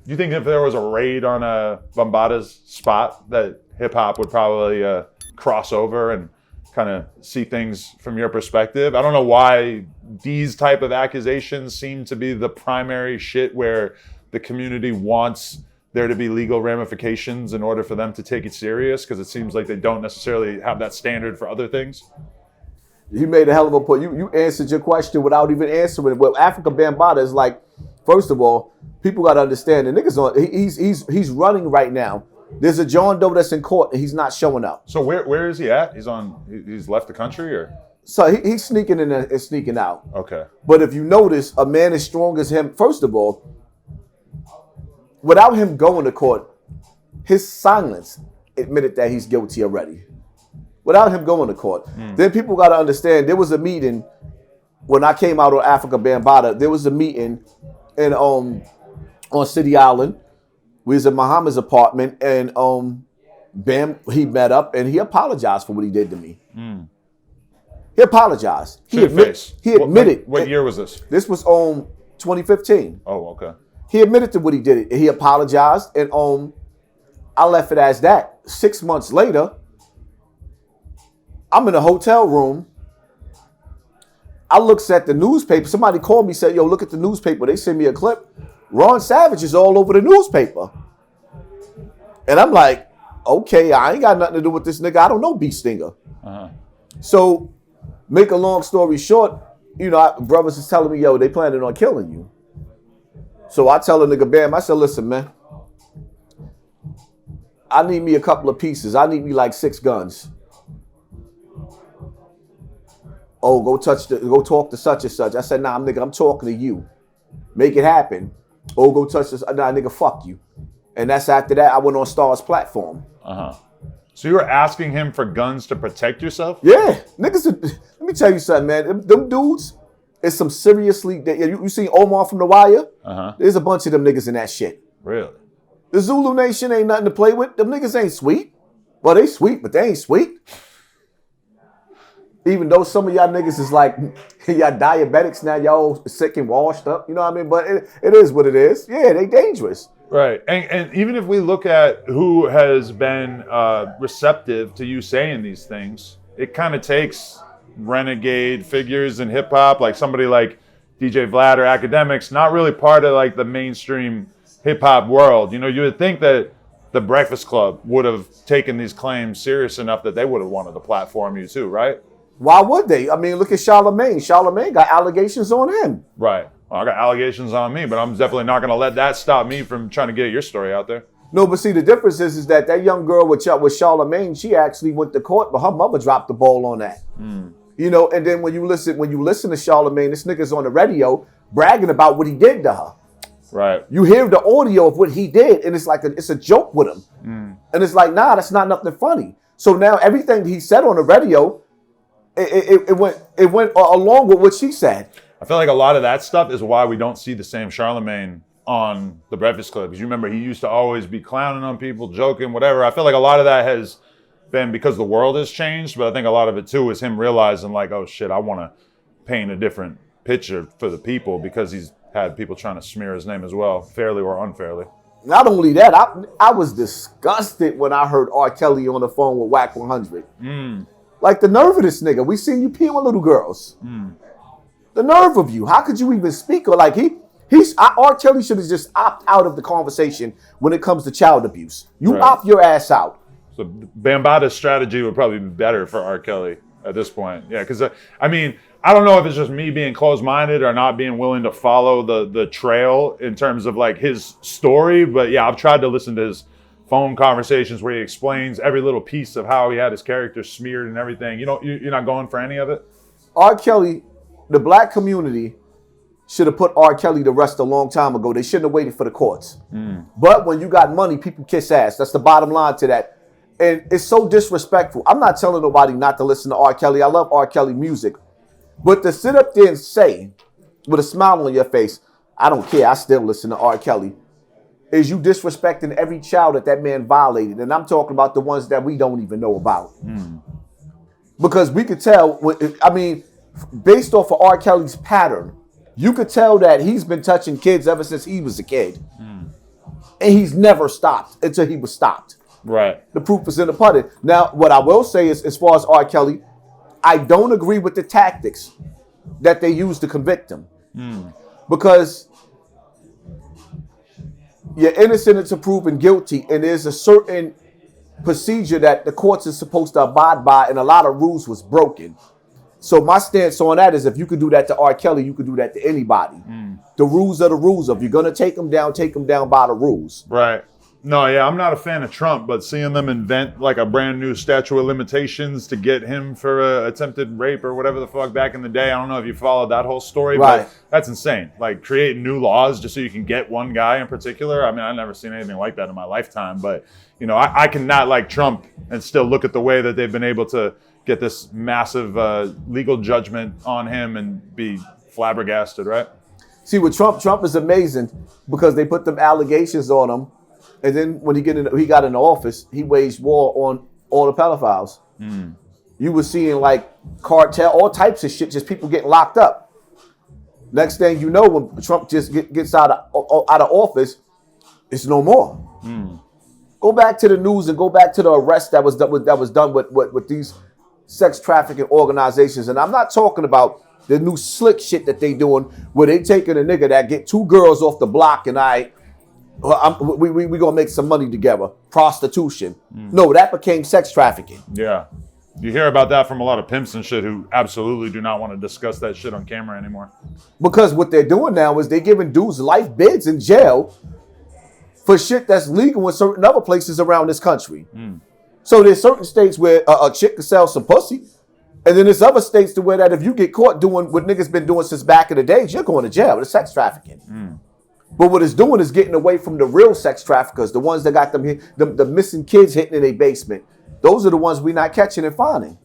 Do you think if there was a raid on Bambaataa's spot that hip hop would probably cross over and kind of see things from your perspective? I don't know why these type of accusations seem to be the primary shit where the community wants there to be legal ramifications in order for them to take it serious, because it seems like they don't necessarily have that standard for other things. You made a hell of a point. You answered your question without even answering it. Well, Africa Bambaataa is like, first of all, people got to understand the niggas on. He's running right now. There's a John Doe that's in court and he's not showing up. So where is he at? He's left the country, or? So he's sneaking in and sneaking out. Okay. But if you notice, a man as strong as him, first of all, without him going to court, his silence admitted that he's guilty already. Without him going to court. Then people got to understand, there was a meeting when I came out on Africa Bambaataa. There was a meeting in on City Island. We was at Muhammad's apartment, and Bam, he met up and he apologized for what he did to me. He apologized. He admitted. What year was this? This was 2015. Oh, okay. He admitted to what he did. He apologized, and I left it as that. 6 months later, I'm in a hotel room. I looks at the newspaper. Somebody called me, said, yo, look at the newspaper. They sent me a clip. Ron Savage is all over the newspaper. And I'm like, okay, I ain't got nothing to do with this nigga. I don't know Beat Stinger. So, make a long story short, brothers is telling me, yo, they planning on killing you. So I tell a nigga, Bam, I said, listen, man, I need me a couple of pieces. I need me like 6 guns. Oh, go talk to such and such. I said, nah, nigga, I'm talking to you. Make it happen. Oh, go touch this. Nah, nigga, fuck you. And that's after that, I went on Star's platform. So you were asking him for guns to protect yourself? Yeah. Niggas, let me tell you something, man. Them dudes is some seriously, you seen Omar from The Wire? There's a bunch of them niggas in that shit. Really? The Zulu Nation ain't nothing to play with. Them niggas ain't sweet. Well, they sweet, but they ain't sweet. Even though some of y'all niggas is like, y'all diabetics now, y'all sick and washed up, you know what I mean? But it is what it is. Yeah, they dangerous. Right. And even if we look at who has been receptive to you saying these things, it kind of takes renegade figures in hip hop, like somebody like DJ Vlad or Academics, not really part of like the mainstream hip hop world. You would think that the Breakfast Club would have taken these claims serious enough that they would have wanted to platform you too, right? Why would they? I mean, look at Charlamagne. Charlamagne got allegations on him. Right. Well, I got allegations on me, but I'm definitely not going to let that stop me from trying to get your story out there. No, but see, the difference is that young girl with Charlamagne, she actually went to court, but her mother dropped the ball on that. And then when you listen to Charlamagne, this nigga's on the radio bragging about what he did to her. Right. You hear the audio of what he did, and it's like it's a joke with him. And it's like, nah, that's not nothing funny. So now everything he said on the radio, it went along with what she said. I feel like a lot of that stuff is why we don't see the same Charlamagne on the Breakfast Club. Because you remember, he used to always be clowning on people, joking, whatever. I feel like a lot of that has been because the world has changed, but I think a lot of it too is him realizing like, oh shit, I want to paint a different picture for the people, because he's had people trying to smear his name as well, fairly or unfairly. Not only that, I was disgusted when I heard R. Kelly on the phone with Whack 100. Like, the nerve of this nigga. We seen you peeing with little girls. The nerve of you. How could you even speak? Or like R. Kelly should have just opted out of the conversation when it comes to child abuse. You opt your ass out. So Bambaataa's strategy would probably be better for R. Kelly at this point. Yeah, because I mean, I don't know if it's just me being closed-minded or not being willing to follow the trail in terms of like his story. But yeah, I've tried to listen to his phone conversations where he explains every little piece of how he had his character smeared and everything. You're not going for any of it? R. Kelly, the black community should have put R. Kelly to rest a long time ago. They shouldn't have waited for the courts. But when you got money, people kiss ass. That's the bottom line to that. And it's so disrespectful. I'm not telling nobody not to listen to R. Kelly. I love R. Kelly music. But to sit up there and say, with a smile on your face, I don't care, I still listen to R. Kelly, is you disrespecting every child that man violated. And I'm talking about the ones that we don't even know about. Because we could tell, I mean, based off of R. Kelly's pattern, you could tell that he's been touching kids ever since he was a kid. And he's never stopped until he was stopped. Right. The proof is in the pudding. Now, what I will say is, as far as R. Kelly, I don't agree with the tactics that they use to convict him. Because you're innocent until proven guilty, and there's a certain procedure that the courts is supposed to abide by, and a lot of rules was broken. So my stance on that is, if you could do that to R. Kelly, you could do that to anybody. The rules are the rules. If you're going to take them down by the rules. Right. No, yeah, I'm not a fan of Trump, but seeing them invent like a brand new statute of limitations to get him for attempted rape or whatever the fuck back in the day. I don't know if you followed that whole story, but that's insane. Like creating new laws just so you can get one guy in particular. I mean, I've never seen anything like that in my lifetime, but you know, I cannot like Trump and still look at the way that they've been able to get this massive legal judgment on him and be flabbergasted, right? See, with Trump is amazing because they put them allegations on him. And then when he got in office, he waged war on all the pedophiles. You were seeing like cartel, all types of shit, just people getting locked up. Next thing you know, when Trump just gets out of office, it's no more. Go back to the news and go back to the arrest that was done with these sex trafficking organizations. And I'm not talking about the new slick shit that they doing where they taking a nigga that get 2 girls off the block and we gonna make some money together. Prostitution. No, that became sex trafficking. Yeah. You hear about that from a lot of pimps and shit who absolutely do not want to discuss that shit on camera anymore. Because what they're doing now is they're giving dudes life bids in jail for shit that's legal in certain other places around this country. So there's certain states where a chick can sell some pussy, and then there's other states to where that if you get caught doing what niggas been doing since back in the days, you're going to jail. It's sex trafficking. But what it's doing is getting away from the real sex traffickers, the ones that got the missing kids hidden in a basement. Those are the ones we're not catching and finding.